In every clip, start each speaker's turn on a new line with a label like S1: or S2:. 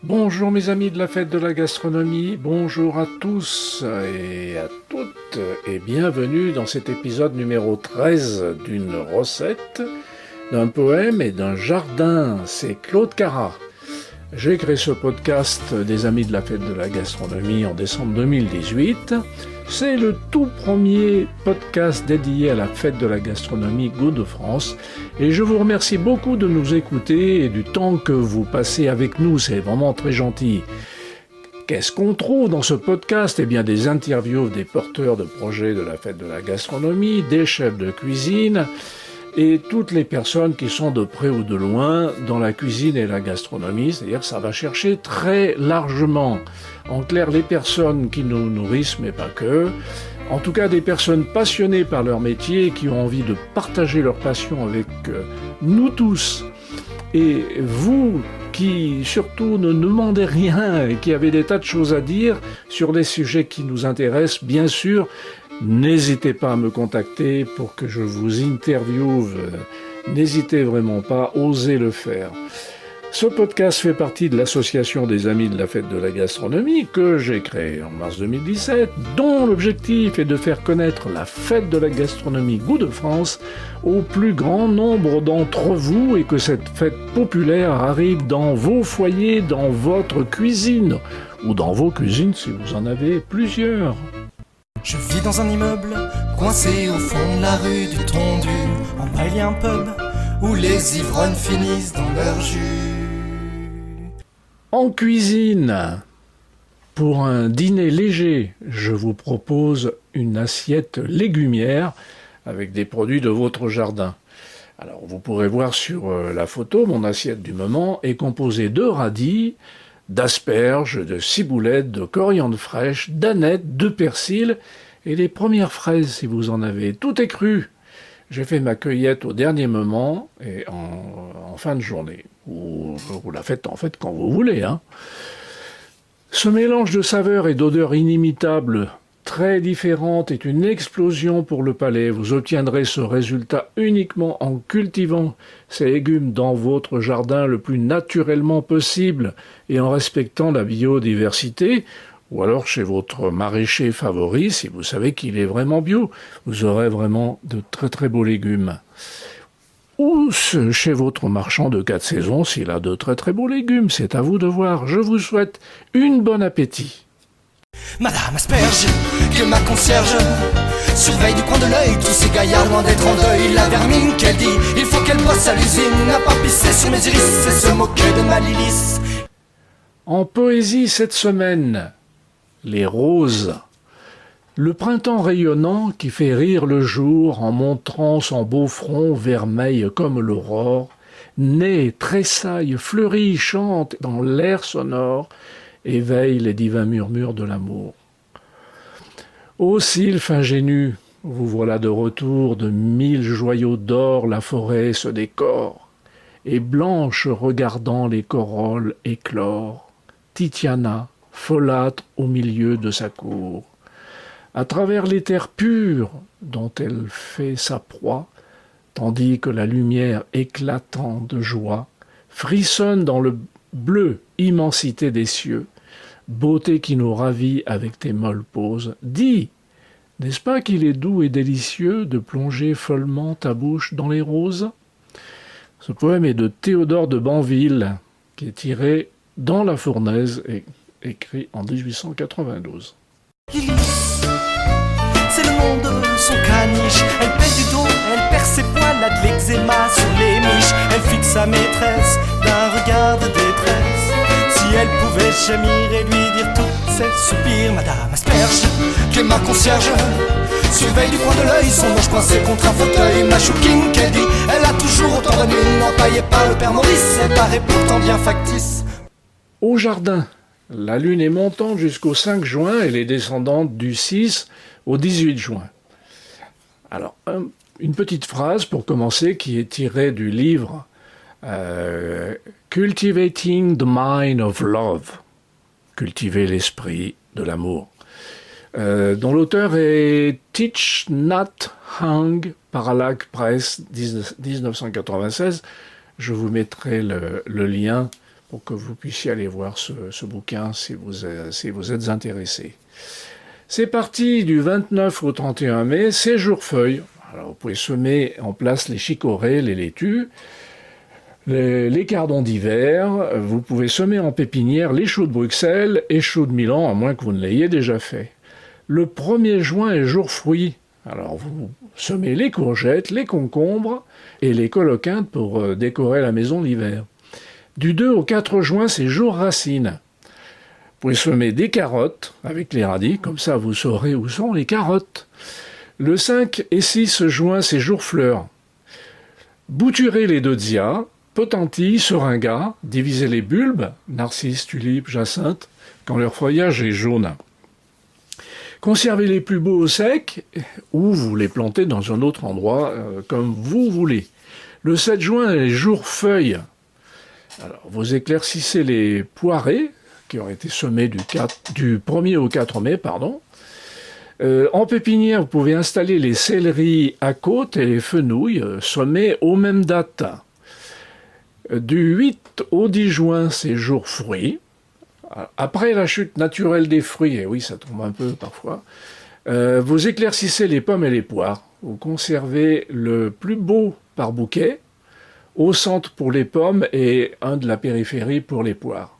S1: Bonjour mes amis de la fête de la gastronomie, bonjour à tous et à toutes et bienvenue dans cet épisode numéro 13 d'une recette, d'un poème et d'un jardin. C'est Claude Carat. J'ai créé ce podcast des amis de la fête de la gastronomie en décembre 2018. C'est le tout premier podcast dédié à la fête de la gastronomie Goût de France et je vous remercie beaucoup de nous écouter et du temps que vous passez avec nous, c'est vraiment très gentil. Qu'est-ce qu'on trouve dans ce podcast ? Eh bien des interviews des porteurs de projets de la fête de la gastronomie, des chefs de cuisine et toutes les personnes qui sont de près ou de loin dans la cuisine et la gastronomie, c'est-à-dire que ça va chercher très largement. En clair, les personnes qui nous nourrissent, mais pas que. En tout cas, des personnes passionnées par leur métier et qui ont envie de partager leur passion avec nous tous. Et vous qui surtout ne demandez rien et qui avez des tas de choses à dire sur les sujets qui nous intéressent, bien sûr, n'hésitez pas à me contacter pour que je vous interviewe. N'hésitez vraiment pas, osez le faire. Ce podcast fait partie de l'association des amis de la fête de la gastronomie que j'ai créée en mars 2017, dont l'objectif est de faire connaître la fête de la gastronomie Goût de France au plus grand nombre d'entre vous et que cette fête populaire arrive dans vos foyers, dans votre cuisine ou dans vos cuisines si vous en avez plusieurs.
S2: Je vis dans un immeuble, coincé au fond de la rue du Tondu. En bas il y a un pub où les ivrognes finissent dans leur jus.
S1: En cuisine, pour un dîner léger, je vous propose une assiette légumière avec des produits de votre jardin. Alors vous pourrez voir sur la photo, mon assiette du moment est composée de radis, d'asperges, de ciboulettes, de coriandre fraîche, d'anettes, de persil et les premières fraises si vous en avez. Tout est cru. J'ai fait ma cueillette au dernier moment et en fin de journée. Vous la faites en fait quand vous voulez. Ce mélange de saveurs et d'odeurs inimitables, très différentes, est une explosion pour le palais. Vous obtiendrez ce résultat uniquement en cultivant ces légumes dans votre jardin le plus naturellement possible et en respectant la biodiversité, ou alors chez votre maraîcher favori, si vous savez qu'il est vraiment bio. Vous aurez vraiment de très très beaux légumes. Ou chez votre marchand de 4 saisons, s'il a de très très beaux légumes. C'est à vous de voir. Je vous souhaite une bonne appétit.
S2: Madame Asperge, que ma concierge surveille du coin de l'œil tous ces gaillards loin d'être en deuil. La vermine qu'elle dit, il faut qu'elle bosse à l'usine, n'a pas pissé sur mes iris et se moquer de ma lilice.
S1: En poésie cette semaine, les roses. Le printemps rayonnant qui fait rire le jour en montrant son beau front vermeil comme l'aurore, naît, tressaille, fleurit, chante dans l'air sonore, éveille les divins murmures de l'amour. Ô sylphe ingénu, vous voilà de retour, de 1000 joyaux d'or la forêt se décore, et blanche regardant les corolles éclore, Titiana, folâtre au milieu de sa cour. À travers les terres pures dont elle fait sa proie, tandis que la lumière éclatant de joie frissonne dans le bleu immensité des cieux, beauté qui nous ravit avec tes molles poses, dis, n'est-ce pas qu'il est doux et délicieux de plonger follement ta bouche dans les roses ? Ce poème est de Théodore de Banville, qui est tiré dans La Fournaise et écrit en 1892.
S2: Lilice, c'est le nom de son caniche. Elle pèse du dos, elle perd ses poils, a de l'eczéma sur les miches. Elle fixe sa maîtresse d'un regard de détresse. Si elle pouvait gémir et lui dire tous ses soupirs. Madame Asperge, qui est ma concierge, surveille du coin de l'œil son manche coincé contre un fauteuil. Ma chouquine qu'elle dit, elle a toujours autant de nuit, empaillée par le père Maurice, elle paraît pourtant bien factice.
S1: Au jardin, la lune est montante jusqu'au 5 juin et les descendantes du 6 au 18 juin. Alors, une petite phrase pour commencer qui est tirée du livre Cultivating the Mind of Love, cultiver l'esprit de l'amour, dont l'auteur est Thich Nhat Hanh, Parallax Press, 1996. Je vous mettrai le lien pour que vous puissiez aller voir ce bouquin si vous êtes intéressé. C'est parti du 29 au 31 mai, c'est jour-feuille. Alors vous pouvez semer en place les chicorées, les laitues, les cardons d'hiver. Vous pouvez semer en pépinière les choux de Bruxelles et choux de Milan, à moins que vous ne l'ayez déjà fait. Le 1er juin est jour fruits. Alors vous semez les courgettes, les concombres et les coloquintes pour décorer la maison l'hiver. Du 2 au 4 juin, c'est jour racines. Vous pouvez semer des carottes avec les radis, comme ça vous saurez où sont les carottes. Le 5 et 6 juin, c'est jour fleurs. Bouturez les dodia, potentilles, seringas, divisez les bulbes, narcisses, tulipes, jacinthes, quand leur feuillage est jaune. Conservez les plus beaux au sec, ou vous les plantez dans un autre endroit, comme vous voulez. Le 7 juin est jour feuilles. Alors, vous éclaircissez les poirées, qui ont été semés du 1er au 4 mai, En pépinière, vous pouvez installer les céleris à côte et les fenouilles semés aux mêmes dates. Du 8 au 10 juin, c'est jour fruits. Après la chute naturelle des fruits, et oui, ça tombe un peu parfois, vous éclaircissez les pommes et les poires. Vous conservez le plus beau par bouquet, au centre pour les pommes et un de la périphérie pour les poires.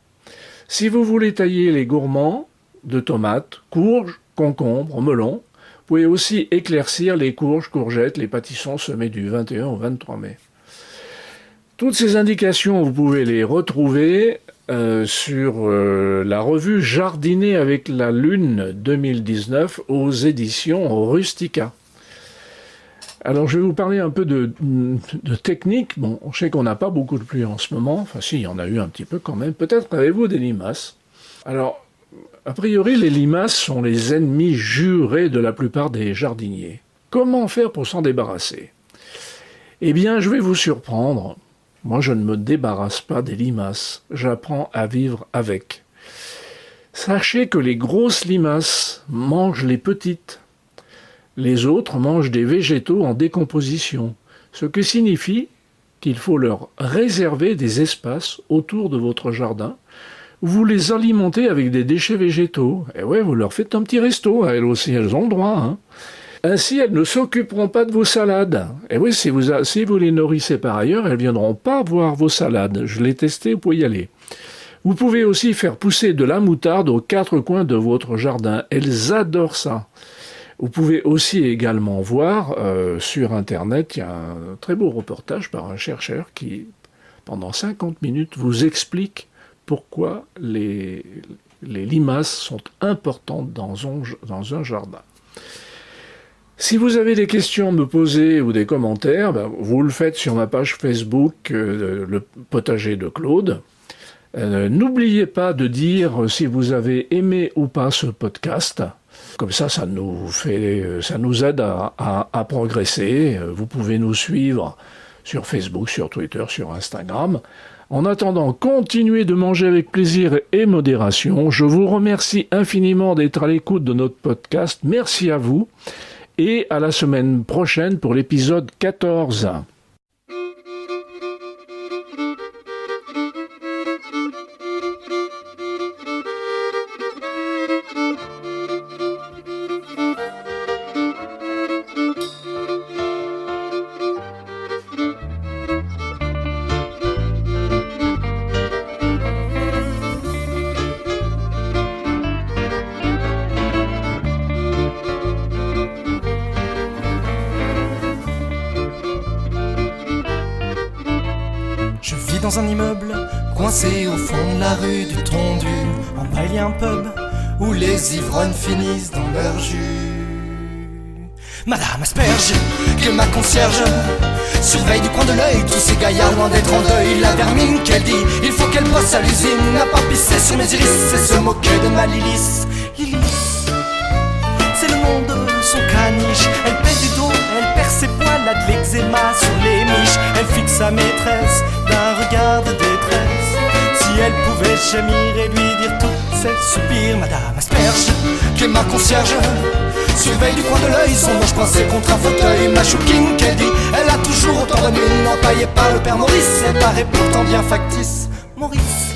S1: Si vous voulez tailler les gourmands de tomates, courges, concombres, melons, vous pouvez aussi éclaircir les courges, courgettes, les pâtissons semés du 21 au 23 mai. Toutes ces indications, vous pouvez les retrouver sur la revue Jardiner avec la Lune 2019 aux éditions Rustica. Alors je vais vous parler un peu de technique. Bon, je sais qu'on n'a pas beaucoup de pluie en ce moment. Enfin si, il y en a eu un petit peu quand même. Peut-être avez-vous des limaces. Alors, a priori, les limaces sont les ennemis jurés de la plupart des jardiniers. Comment faire pour s'en débarrasser ? Eh bien, je vais vous surprendre. Moi, je ne me débarrasse pas des limaces. J'apprends à vivre avec. Sachez que les grosses limaces mangent les petites. Les autres mangent des végétaux en décomposition, ce qui signifie qu'il faut leur réserver des espaces autour de votre jardin. Vous les alimentez avec des déchets végétaux. Et ouais, vous leur faites un petit resto, elles aussi, elles ont le droit. Ainsi, elles ne s'occuperont pas de vos salades. Et oui, si vous les nourrissez par ailleurs, elles ne viendront pas voir vos salades. Je l'ai testé, vous pouvez y aller. Vous pouvez aussi faire pousser de la moutarde aux 4 coins de votre jardin. Elles adorent ça. Vous pouvez aussi également voir sur Internet, il y a un très beau reportage par un chercheur qui, pendant 50 minutes, vous explique pourquoi les limaces sont importantes dans un jardin. Si vous avez des questions à me poser ou des commentaires, vous le faites sur ma page Facebook, le potager de Claude. N'oubliez pas de dire si vous avez aimé ou pas ce podcast. Comme ça nous aide à progresser. Vous pouvez nous suivre sur Facebook, sur Twitter, sur Instagram. En attendant, continuez de manger avec plaisir et modération. Je vous remercie infiniment d'être à l'écoute de notre podcast. Merci à vous et à la semaine prochaine pour l'épisode 14.
S2: Dans un immeuble, coincé au fond de la rue du Tondu. En bas il y a un pub où les ivrognes finissent dans leur jus. Madame Asperge, que ma concierge surveille du coin de l'œil tous ces gaillards loin d'être en deuil. La vermine qu'elle dit, il faut qu'elle bosse à l'usine, n'a pas pissé sur mes iris et se moquer de ma Lilis. Lilis, c'est le nom de son caniche. Elle pèse du dos, elle perd ses poils, a de l'eczéma sur les miches. Elle fixe sa maîtresse d'un regard de détresse. Si elle pouvait gémir et lui dire tous ses soupirs. Madame Asperge, qui est ma concierge, surveille du coin de l'œil son manche coincé contre un fauteuil. Ma chouquine qu'elle dit, elle a toujours autant de mine, empaillée par le père Maurice. Elle paraît pourtant bien factice, Maurice.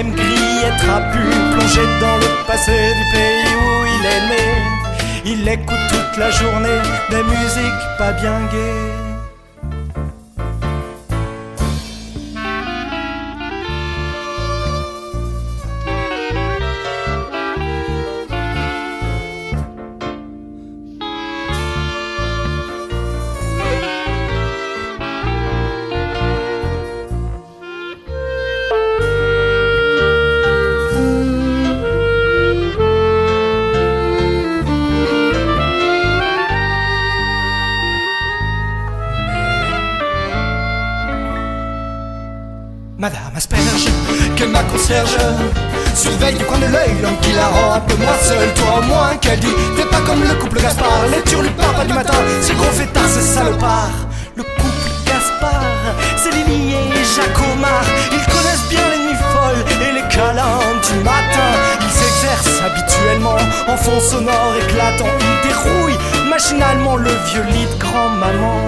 S2: même grillé, trapu, plongé dans le passé du pays où il est né. Il écoute toute la journée des musiques pas bien gaies. Madame Asperge, que ma concierge surveille du coin de l'œil l'homme qui la rend un peu moins seule. Toi au moins qu'elle dit, t'es pas comme le couple Gaspard. Les turlupins pas du matin, c'est gros fêtards, c'est salopard. Le couple Gaspard, c'est Lily et Jacomard. Ils connaissent bien les nuits folles et les câlins du matin. Ils s'exercent habituellement en fond sonore éclatant. Ils dérouillent machinalement le vieux lit de grand-maman.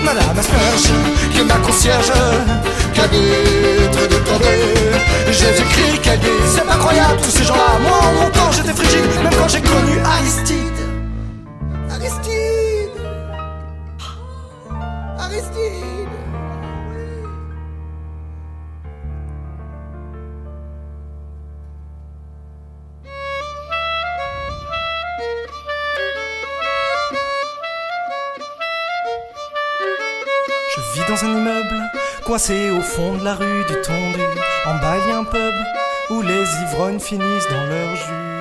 S2: Madame Asperge, que ma concierge, qu'habite de tomber. J'ai écrit qu'elle dit, c'est pas croyable tous ces gens-là. Moi en mon temps j'étais frigide, même quand j'ai connu Aristide. Aristide, Aristide. Je vis dans un immeuble, coincé au fond de la rue du Tondu. En bas il y a un pub où les ivrognes finissent dans leur jus.